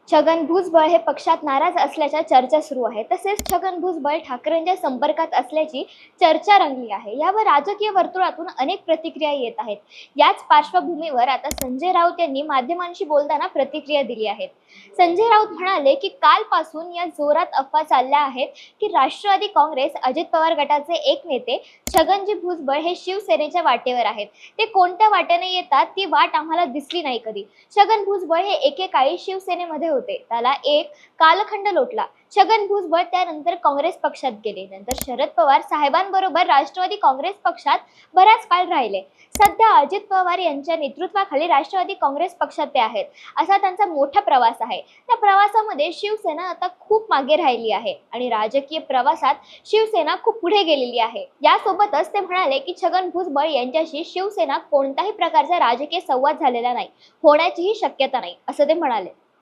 छगन भुजबळ हे पक्षात नाराज असल्याच्या चर्चा सुरू आहे. तसेच छगन भुजबळ ठाकरेंच्या संपर्कात असल्याची चर्चा रंगली आहे. यावर राजकीय वर्तुळातून अनेक प्रतिक्रिया येत आहेत. याच पार्श्वभूमीवर आता संजय राऊत यांनी माध्यमांशी बोलताना प्रतिक्रिया दिली आहेत. संजय राऊत म्हणाले की कालपासून या जोरात अफवा चालल्या आहेत की राष्ट्रवादी काँग्रेस अजित पवार गटाचे एक नेते छगनजी भुजबळ हे शिवसेनेच्या वाटेवर आहेत. ते कोणत्या वाटेने येतात ती वाट आम्हाला दिसली नाही कधी. छगन भुजबळ हे एकेकाळी शिवसेनेमध्ये होते. त्याला एक कालखंड लोटला. छगन भुजबळ त्यानंतर काँग्रेस पक्षात गेले. नंतर शरद पवार साहेबांबरोबर राष्ट्रवादी काँग्रेस पक्षात बराच काळ राहिले. सध्या अजित पवार यांच्या नेतृत्वाखाली राष्ट्रवादी काँग्रेस पक्षात ते आहेत. असा त्यांचा मोठा प्रवास आहे. त्या प्रवासामध्ये शिवसेना आता खूप मागे राहिली आहे आणि राजकीय प्रवासात शिवसेना खूप पुढे गेलेली आहे. यासोबतच ते म्हणाले की छगन भुजबळ यांच्याशी शिवसेना कोणत्याही प्रकारचा राजकीय संवाद झालेला नाही, होण्याचीही शक्यता नाही, असं ते म्हणाले.